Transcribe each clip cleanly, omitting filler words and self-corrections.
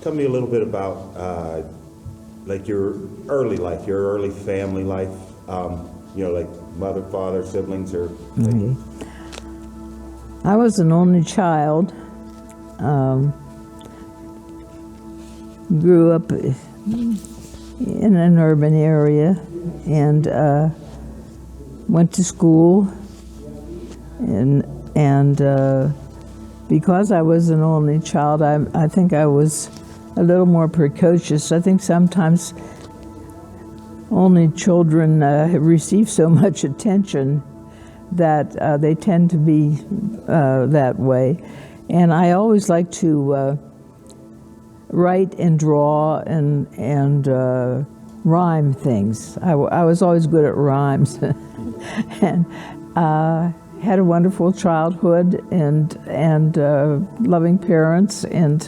Tell me a little bit about like your early life, your early family life. Like mother, father, siblings, or. Okay. I was an only child. Grew up in an urban area and went to school. And because I was an only child, I think I was a little more precocious. I think sometimes only children receive so much attention that they tend to be that way. And I always like to write and draw and rhyme things. I was always good at rhymes. And had a wonderful childhood and loving parents, and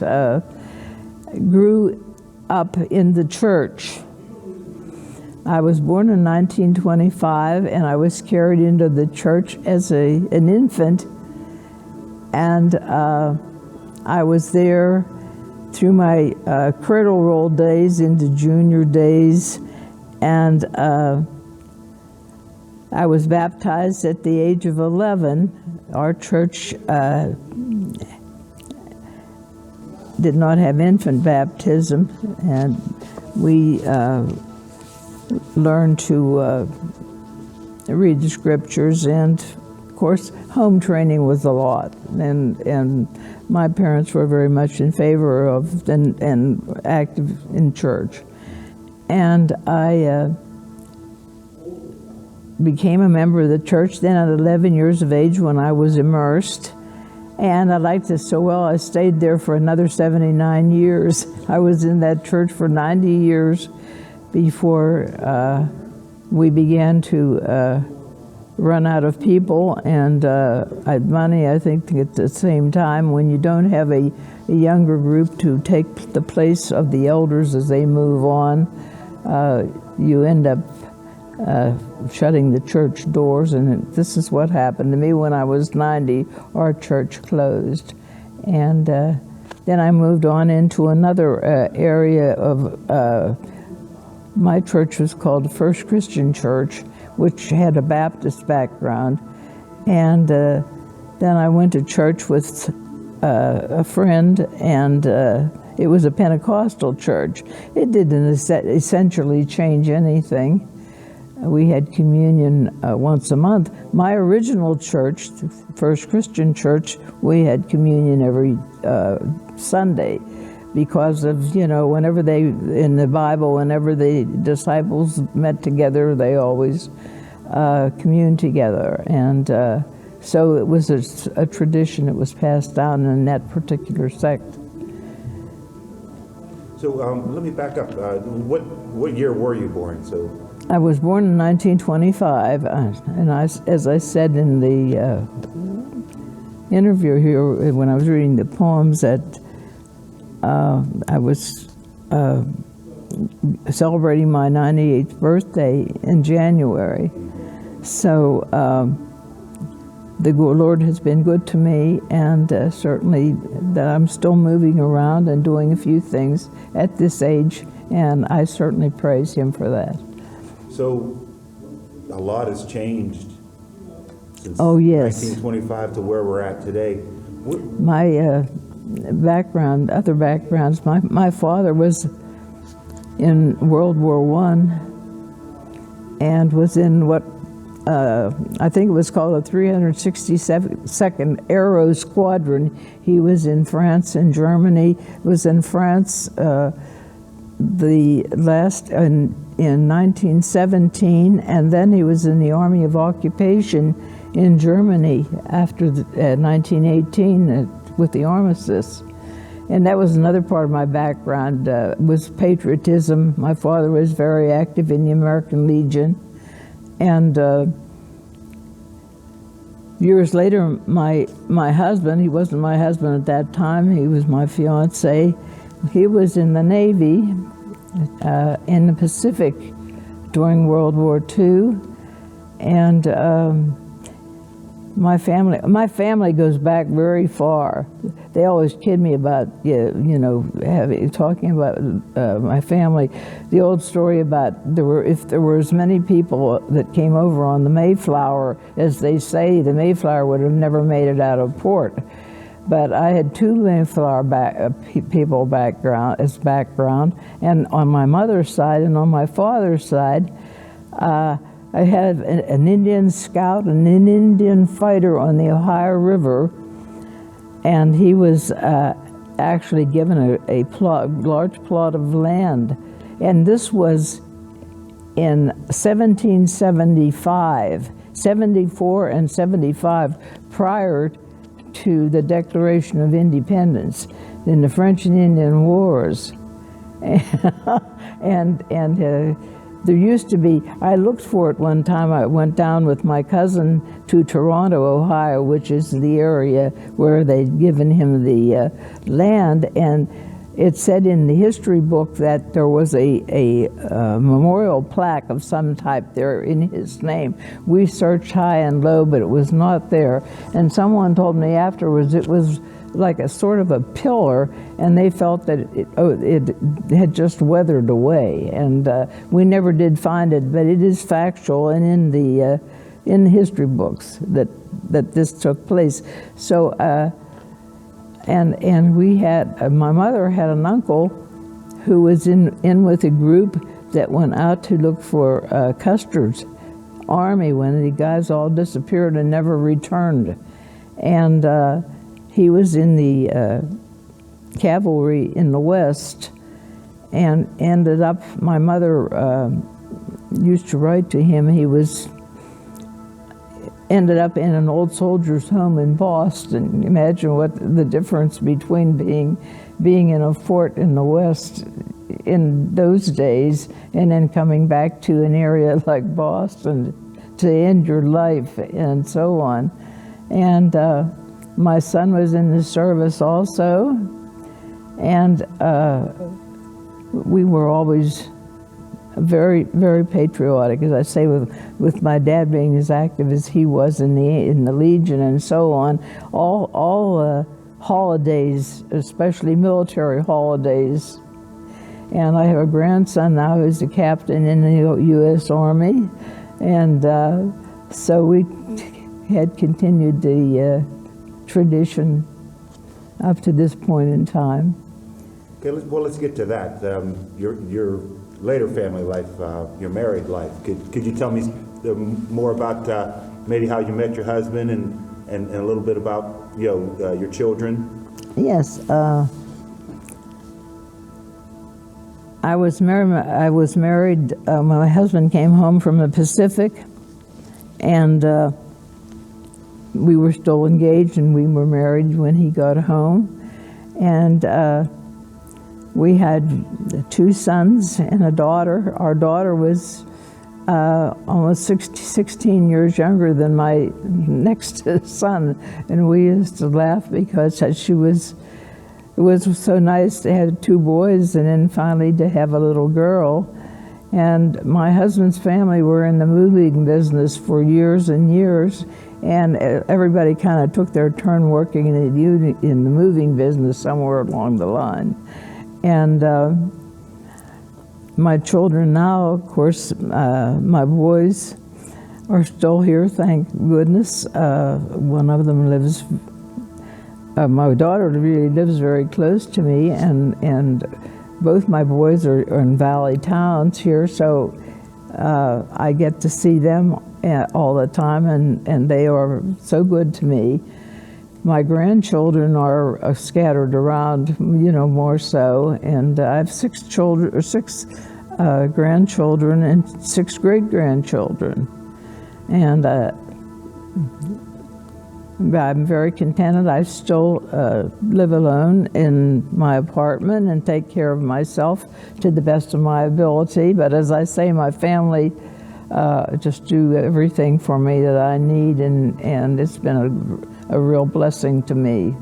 grew up in the church. I was born in 1925, and I was carried into the church as an infant, and I was there through my cradle roll days into junior days, and I was baptized at the age of 11. Our church did not have infant baptism, and we learned to read the scriptures, and of course home training was a lot, and my parents were very much in favor of and active in church. And I became a member of the church then at 11 years of age when I was immersed. And I liked it so well, I stayed there for another 79 years. I was in that church for 90 years before we began to run out of people, and I had money, I think, at the same time. When you don't have a younger group to take the place of the elders as they move on, you end up shutting the church doors, and this is what happened to me. When I was 90, our church closed. And then I moved on into another area of, my church was called First Christian Church, which had a Baptist background. And then I went to church with a friend, and it was a Pentecostal church. It didn't essentially change anything. We had communion once a month. My original church, First Christian Church, we had communion every Sunday, because of, whenever they, in the Bible, whenever the disciples met together, they always communed together. And so it was a tradition that was passed down in that particular sect. So let me back up. What year were you born? So. I was born in 1925, and as I said in the interview here, when I was reading the poems, that I was celebrating my 98th birthday in January. So the Lord has been good to me, and certainly that I'm still moving around and doing a few things at this age, and I certainly praise Him for that. So a lot has changed since Oh, yes. 1925 to where we're at today. My background, other backgrounds, my father was in World War I and was in what I think it was called the 362nd Aero Squadron. He was in France and Germany, was in France the last in 1917, and then he was in the Army of Occupation in Germany after 1918 with the armistice. And that was another part of my background, was patriotism. My father was very active in the American Legion. And years later, my husband, he wasn't my husband at that time, he was my fiance, he was in the Navy in the Pacific during World War II. And My family goes back very far. They always kid me about, talking about my family. The old story about if there were as many people that came over on the Mayflower as they say, the Mayflower would have never made it out of port. But I had two Mayflower people background, and on my mother's side and on my father's side, I had an Indian scout and an Indian fighter on the Ohio River, and he was actually given a large plot of land. And this was in 1775, 74 and 75, prior to the Declaration of Independence in the French and Indian Wars. And there used to be, I looked for it one time. I went down with my cousin to Toronto, Ohio, which is the area where they'd given him the land, and it said in the history book that there was a memorial plaque of some type there in his name. We searched high and low, but it was not there. And someone told me afterwards it was like a sort of a pillar, and they felt that it had just weathered away, and we never did find it, but it is factual and in the history books that this took place. So and we had my mother had an uncle who was in with a group that went out to look for Custer's army when the guys all disappeared and never returned, and he was in the cavalry in the West, and ended up, my mother used to write to him, ended up in an old soldier's home in Boston. Imagine what the difference between being in a fort in the West in those days and then coming back to an area like Boston to end your life and so on. And my son was in the service also, and we were always very, very patriotic, as I say, with my dad being as active as he was in the Legion and so on. All holidays, especially military holidays. And I have a grandson now who's a captain in the U.S. Army, and so we had continued the tradition up to this point in time. Okay, let's get to that. Your later family life, your married life. Could you tell me more about maybe how you met your husband and a little bit about your children? Yes, I was married. My husband came home from the Pacific, and we were still engaged, and we were married when he got home. And we had 2 sons and a daughter. Our daughter was almost 16 years younger than my next son, and we used to laugh because it was so nice to have 2 boys and then finally to have a little girl. And my husband's family were in the moving business for years and years, and everybody kind of took their turn working in the moving business somewhere along the line. And my children now, of course, my boys are still here, thank goodness. One of them lives, my daughter really lives very close to me, and both my boys are in valley towns here, so I get to see them all the time, and they are so good to me. My grandchildren are scattered around, more so, and I have 6 grandchildren and 6 great-grandchildren. And I'm very contented. I still live alone in my apartment and take care of myself to the best of my ability. But as I say, my family just do everything for me that I need, and it's been a real blessing to me,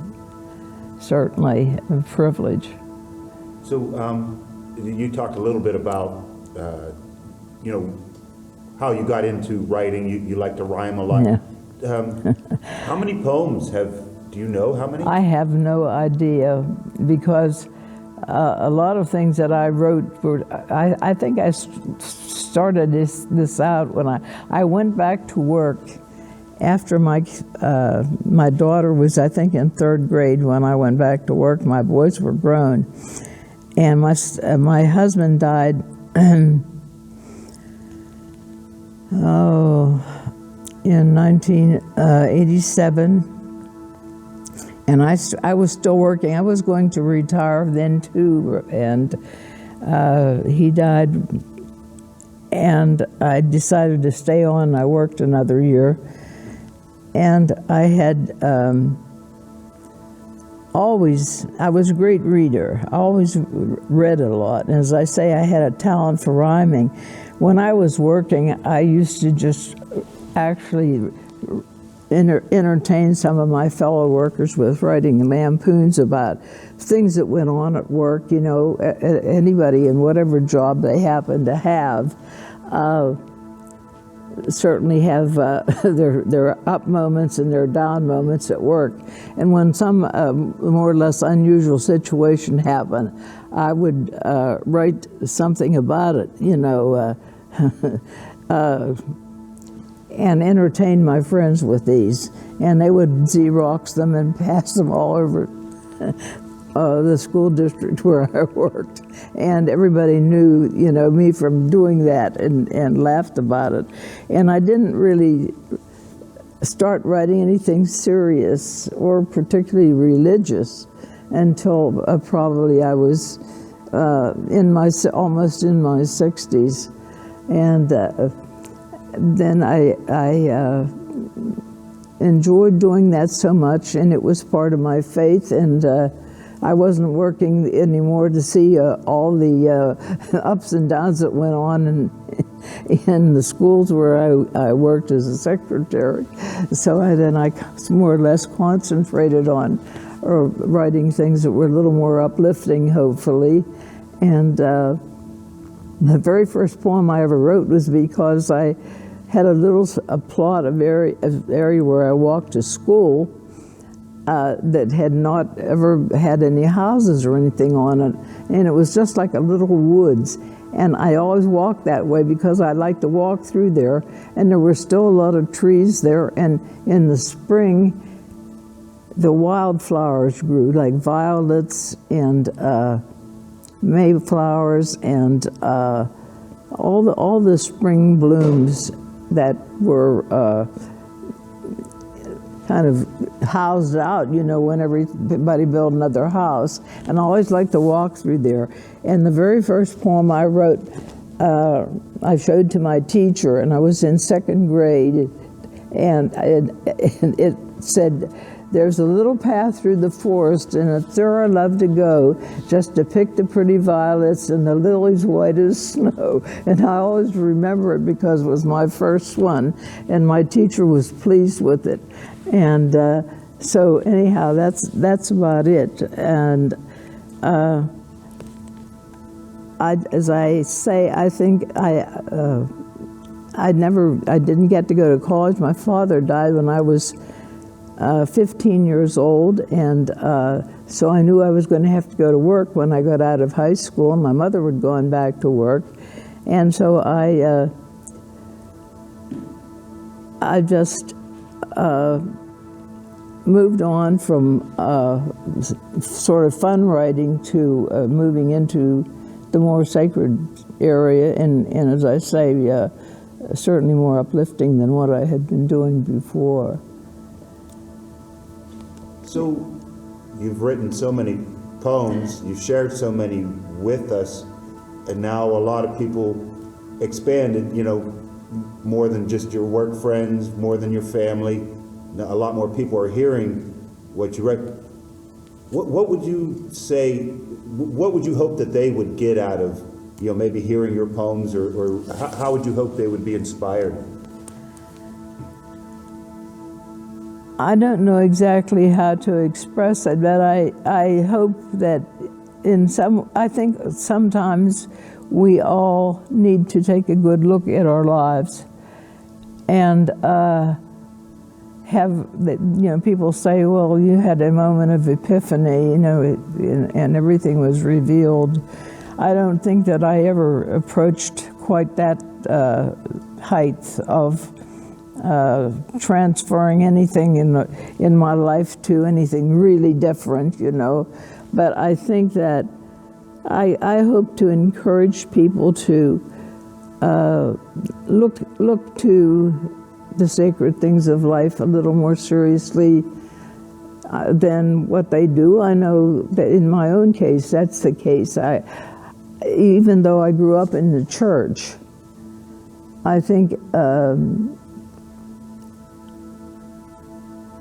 certainly a privilege. So you talked a little bit about, how you got into writing. You like to rhyme a lot. Yeah. How many poems do you know how many? I have no idea, because a lot of things that I wrote were, I think I started this out when I went back to work after my daughter was, I think, in 3rd grade when I went back to work. My boys were grown. And my husband died, in 1987. And I was still working. I was going to retire then too, and he died. And I decided to stay on. I worked another year. And I had I was a great reader. I always read a lot. And as I say, I had a talent for rhyming. When I was working, I used to just actually entertain some of my fellow workers with writing lampoons about things that went on at work. You know, anybody in whatever job they happen to have certainly have their up moments and their down moments at work. And when some more or less unusual situation happened, I would write something about it, you know, and entertain my friends with these. And they would Xerox them and pass them all over the school district where I worked. And everybody knew, you know, me from doing that and laughed about it. And I didn't really start writing anything serious or particularly religious until probably I was almost in my 60s. And then I enjoyed doing that so much, and it was part of my faith, and I wasn't working anymore to see all the ups and downs that went on in the schools where I worked as a secretary. So then I more or less concentrated on writing things that were a little more uplifting, hopefully. And the very first poem I ever wrote was because I had a plot of area where I walked to school that had not ever had any houses or anything on it, and it was just like a little woods. And I always walked that way because I liked to walk through there, and there were still a lot of trees there, and in the spring the wildflowers grew, like violets and mayflowers and all the spring blooms that were kind of housed out, you know, when everybody built another house. And I always liked to walk through there. And the very first poem I wrote, I showed to my teacher, and I was in 2nd grade, and it said, "There's a little path through the forest, and it's there I love to go, just to pick the pretty violets and the lilies white as snow." And I always remember it because it was my first one, and my teacher was pleased with it. And so anyhow, that's about it. And as I say, I think I didn't get to go to college. My father died when I was 15 years old, and so I knew I was going to have to go to work when I got out of high school, and my mother had gone back to work. And so I just moved on from sort of fun writing to moving into the more sacred area, and as I say, certainly more uplifting than what I had been doing before. So you've written so many poems, you've shared so many with us, and now a lot of people expanded, you know, more than just your work friends, more than your family. Now, a lot more people are hearing what you write. What would you say, what would you hope that they would get out of, you know, maybe hearing your poems, or how would you hope they would be inspired? I don't know exactly how to express it, but I hope that I think sometimes we all need to take a good look at our lives. And have that, people say, well, you had a moment of epiphany, and everything was revealed. I don't think that I ever approached quite that height of transferring anything in my life to anything really different, But I think that I hope to encourage people to look to the sacred things of life a little more seriously than what they do. I know that in my own case, that's the case. Even though I grew up in the church, I think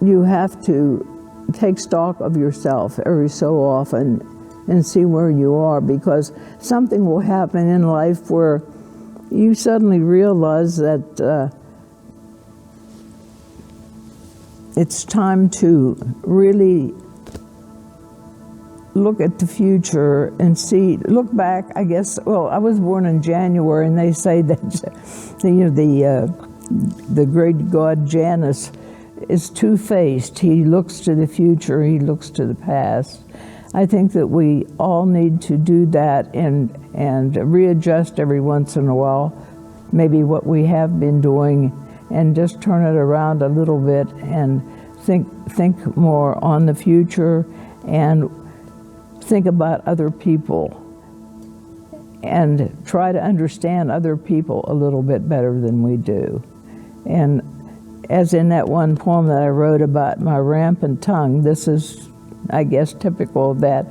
you have to take stock of yourself every so often and see where you are, because something will happen in life where you suddenly realize that it's time to really look at the future and look back, I guess. Well, I was born in January, and they say that, the great god Janus is two-faced. He looks to the future, he looks to the past. I think that we all need to do that and readjust every once in a while, maybe what we have been doing, and just turn it around a little bit and think more on the future and think about other people and try to understand other people a little bit better than we do. And as in that one poem that I wrote about my rampant tongue, this is, I guess, typical of that.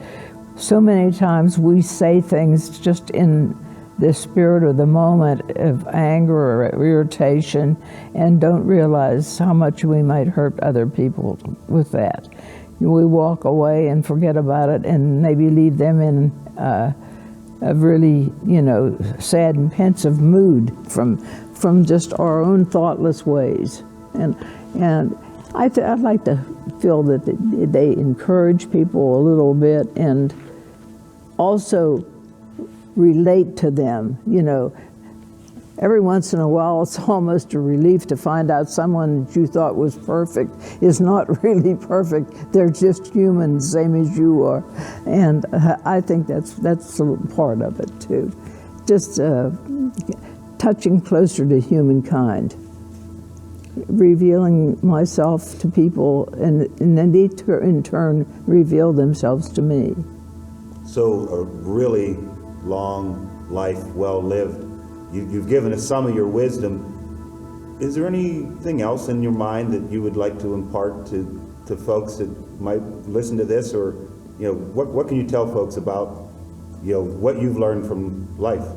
So many times we say things just in the spirit of the moment of anger or irritation and don't realize how much we might hurt other people with that. We walk away and forget about it and maybe leave them in a really, sad and pensive mood from just our own thoughtless ways. And I'd like to feel that they encourage people a little bit and also relate to them. Every once in a while, it's almost a relief to find out someone that you thought was perfect is not really perfect. They're just human, same as you are. And I think that's a part of it too. Just touching closer to humankind, revealing myself to people, and then they in turn reveal themselves to me. So a really long life, well lived. You've given us some of your wisdom. Is there anything else in your mind that you would like to impart to folks that might listen to this, or what can you tell folks about what you've learned from life?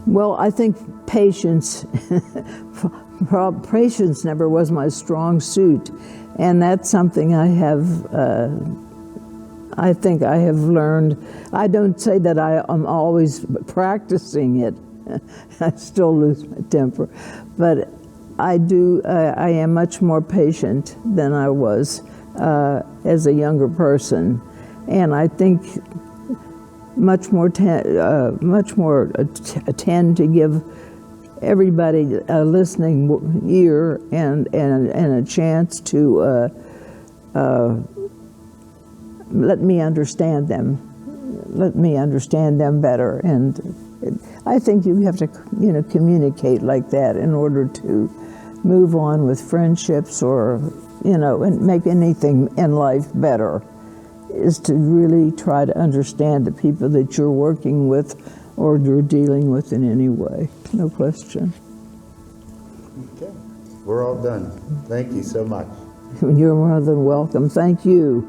Well, I think patience. Patience never was my strong suit, and that's something I think I have learned. I don't say that I am always practicing it. I still lose my temper, but I am much more patient than I was as a younger person, and I think much more tend to give everybody a listening ear and a chance to let me understand them better. And I think you have to communicate like that in order to move on with friendships or and make anything in life better, is to really try to understand the people that you're working with or you're dealing with in any way. No question. Okay, we're all done. Thank you so much. You're more than welcome. Thank you.